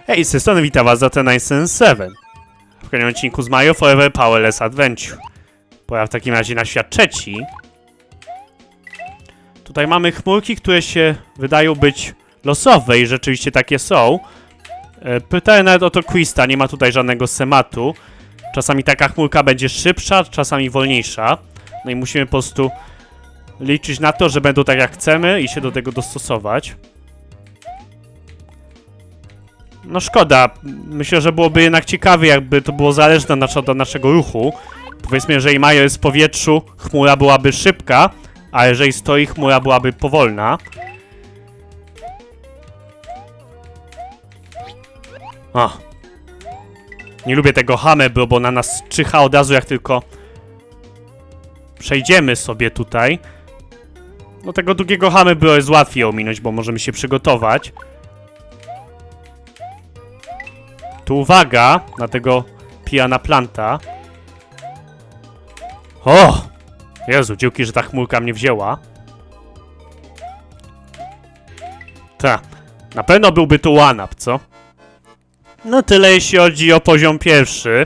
Hej, z tej strony witam was za ten 7. W kolejnym odcinku z Mario Forever Powerless Adventure. Pora w takim razie na świat trzeci. Tutaj mamy chmurki, które się wydają być losowe i rzeczywiście takie są. Pytałem nawet o to Quista, nie ma tutaj żadnego sematu. Czasami taka chmurka będzie szybsza, czasami wolniejsza. No i musimy po prostu liczyć na to, że będą tak jak chcemy i się do tego dostosować. No szkoda. Myślę, że byłoby jednak ciekawie, jakby to było zależne od naszego ruchu. Powiedzmy, jeżeli Mario jest w powietrzu, chmura byłaby szybka, a jeżeli stoi, chmura byłaby powolna. O. Nie lubię tego Hamebro, bo na nas czyha od razu, jak tylko przejdziemy sobie tutaj. No tego drugiego Hamebro jest łatwiej ominąć, bo możemy się przygotować. Tu uwaga na tego Piranha Planta. O! Jezu, dzięki, że ta chmurka mnie wzięła. Ta. Na pewno byłby tu one-up, co? No tyle jeśli chodzi o poziom pierwszy.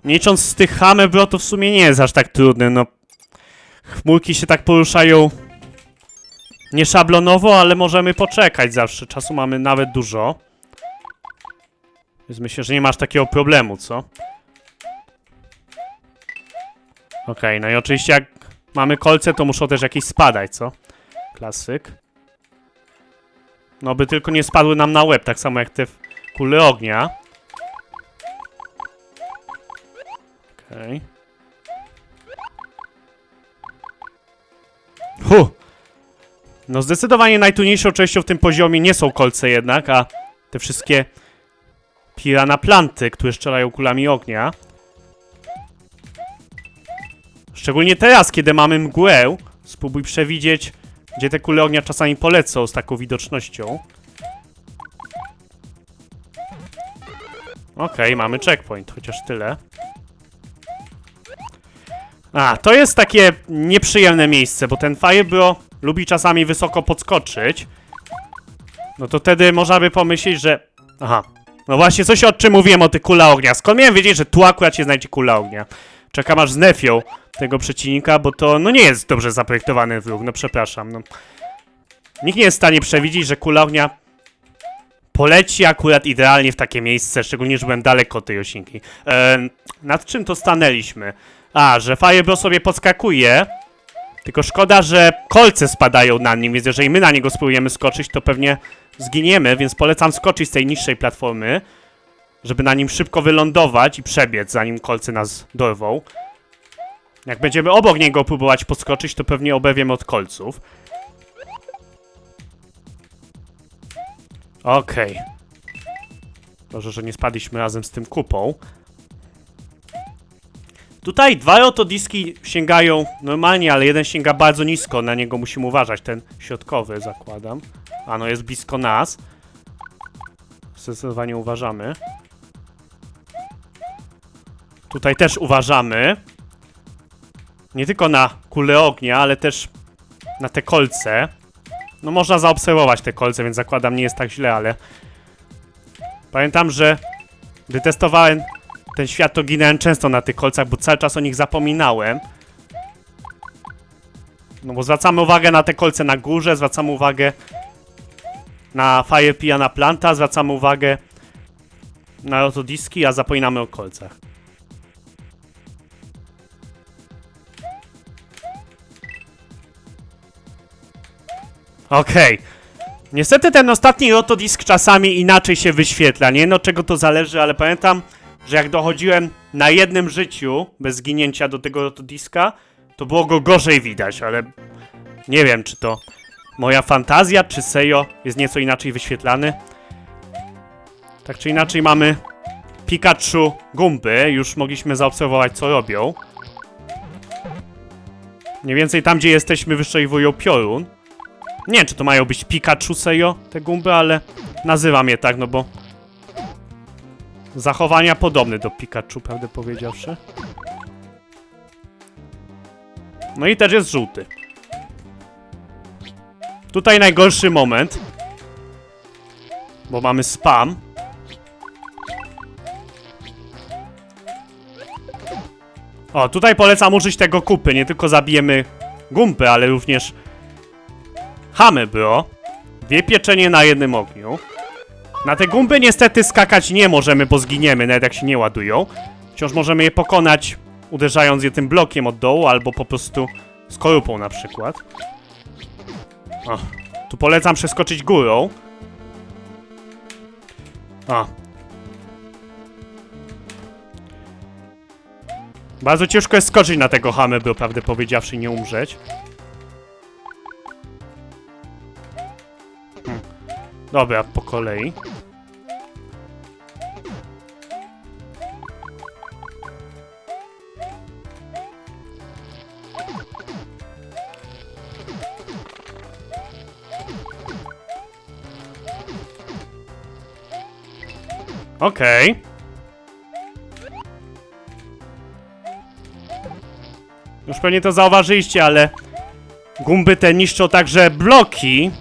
Nie licząc z tych Hamebro, to w sumie nie jest aż tak trudny, no. Chmurki się tak poruszają nieszablonowo, ale możemy poczekać zawsze. Czasu mamy nawet dużo. Więc myślę, że nie masz takiego problemu, co? Okej, no i oczywiście jak mamy kolce, to muszą też jakieś spadać, co? Klasyk. No by tylko nie spadły nam na łeb, tak samo jak te kule ognia. Okej. No zdecydowanie najtrudniejszą częścią w tym poziomie nie są kolce jednak, a te wszystkie Piranha Planty, które strzelają kulami ognia. Szczególnie teraz, kiedy mamy mgłę, spróbuj przewidzieć, gdzie te kule ognia czasami polecą z taką widocznością. Okej, mamy checkpoint, chociaż tyle. A, to jest takie nieprzyjemne miejsce, bo ten Firebro lubi czasami wysoko podskoczyć. No to wtedy można by pomyśleć, że... Aha. No właśnie, coś o czym mówiłem, o tych kula ognia. Skąd miałem wiedzieć, że tu akurat się znajdzie kula ognia? Czekam aż znefią tego przeciwnika, bo to no nie jest dobrze zaprojektowany wróg, no przepraszam. No. Nikt nie jest w stanie przewidzieć, że kula ognia poleci akurat idealnie w takie miejsce, szczególnie, że byłem daleko od tej roślinki. Nad czym to stanęliśmy? A, że Firebro sobie podskakuje, tylko szkoda, że kolce spadają na nim, więc jeżeli my na niego spróbujemy skoczyć, to pewnie zginiemy, więc polecam skoczyć z tej niższej platformy, żeby na nim szybko wylądować i przebiec, zanim kolce nas dorwą. Jak będziemy obok niego próbować podskoczyć, to pewnie oberwiemy od kolców. Okej. Dobrze, że nie spadliśmy razem z tym kupą. Tutaj dwa rotodiski sięgają normalnie, ale jeden sięga bardzo nisko, na niego musimy uważać, ten środkowy zakładam. A no jest blisko nas. Zdecydowanie uważamy. Tutaj też uważamy. Nie tylko na kulę ognia, ale też na te kolce. No można zaobserwować te kolce, więc zakładam nie jest tak źle, ale... Pamiętam, że gdy testowałem ten świat, to ginąłem często na tych kolcach, bo cały czas o nich zapominałem. No bo zwracamy uwagę na te kolce na górze, zwracamy uwagę na Piranha Planta, zwracamy uwagę na rotodiski, a zapominamy o kolcach. Okej. Niestety ten ostatni rotodisk czasami inaczej się wyświetla. Nie wiem od czego to zależy, ale pamiętam, że jak dochodziłem na jednym życiu bez zginięcia do tego rotodiska, to było go gorzej widać, ale nie wiem, czy to moja fantazja, czy serio jest nieco inaczej wyświetlany. Tak czy inaczej mamy Pikachu Gumby, już mogliśmy zaobserwować, co robią. Mniej więcej tam, gdzie jesteśmy, wystrzeliwują piorun. Nie wiem, czy to mają być Pikachu serio, te Gumby, ale nazywam je tak, no bo zachowania podobne do Pikachu, prawdę powiedziawszy. No i też jest żółty. Tutaj najgorszy moment, bo mamy spam. O, tutaj polecam użyć tego kupy. Nie tylko zabijemy gumpy, ale również chamy, bro. 2 pieczenie na jednym ogniu. Na te gumpy niestety skakać nie możemy, bo zginiemy, nawet jak się nie ładują. Wciąż możemy je pokonać, uderzając je tym blokiem od dołu, albo po prostu skorupą na przykład. O, tu polecam przeskoczyć górą. O. Bardzo ciężko jest skoczyć na tego hamę, by prawdę powiedziawszy nie umrzeć. Dobra, po kolei. Okej. Już pewnie to zauważyliście, ale gumby te niszczą także bloki.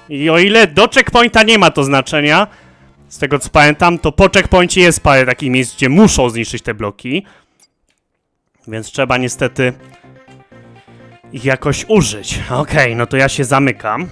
I o ile do checkpointa nie ma to znaczenia, z tego co pamiętam, to po checkpoincie jest parę takich miejsc, gdzie muszą zniszczyć te bloki. Więc trzeba niestety ich jakoś użyć. Okej, no to ja się zamykam.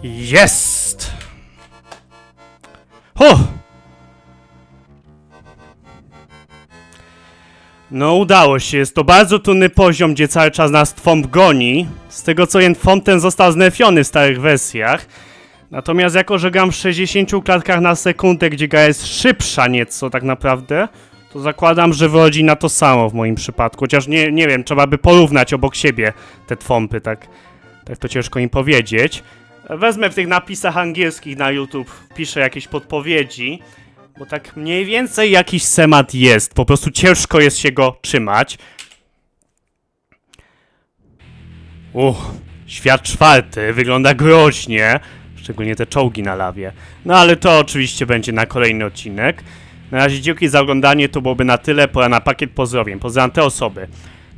Jest! No udało się, jest to bardzo trudny poziom, gdzie cały czas nas Thwomp goni. Z tego co wiem, Thwomp ten został znerfiony w starych wersjach. Natomiast jako, że gram w 60 klatkach na sekundę, gdzie gra jest szybsza nieco tak naprawdę, to zakładam, że wychodzi na to samo w moim przypadku. Chociaż nie wiem, trzeba by porównać obok siebie te Thwompy, tak to ciężko im powiedzieć. Wezmę w tych napisach angielskich na YouTube, wpiszę jakieś podpowiedzi, bo tak mniej więcej jakiś schemat jest, po prostu ciężko jest się go trzymać. Świat czwarty wygląda groźnie, szczególnie te czołgi na lawie. No ale to oczywiście będzie na kolejny odcinek. Na razie dzięki za oglądanie, to byłoby na tyle, pora na pakiet pozdrowień. Pozdrawiam te osoby.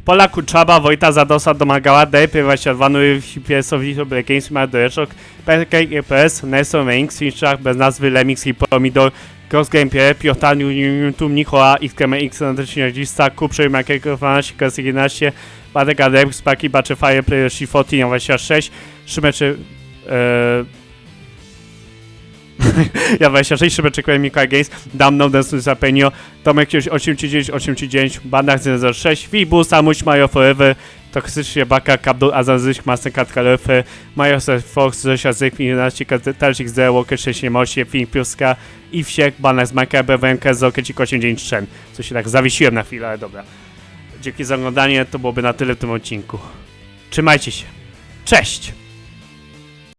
Pola Kuczaba, Wojta Zadosa, Domagała, DP22, Nury, PS-owi, Games, Mardoreczok, PK, EPS, Nelson, Wings, Finchach, bez nazwy, Lemix, Pomidor, Cross Game, Piotan, YouTube, Nikola, XKM, X, Narzędzista, Kuprzy, Makiego, 12, KS 11, Badek, Adep, Spaki, Bacze, Fire, Player, Shifoti, 26, 3 mecze, Ja 26, Szybeczek, Mikołaj Games, Damno, Desu Zapenio, Tomek 839, Bandach 06, Fibu, Samuś, Majo Forever, Toksycznie Baka, Kabdul, Azazyś, Mastercard Kalefy, Majo Fox, Zosia Zyk, 11, Talsik Zero, Walker 678, Film Piuska, Iwsiek, Bandach z Maka, BWMK, Zokecik 893. Co się tak zawiesiłem na chwilę, ale dobra. Dzięki za oglądanie, to byłoby na tyle w tym odcinku. Trzymajcie się. Cześć!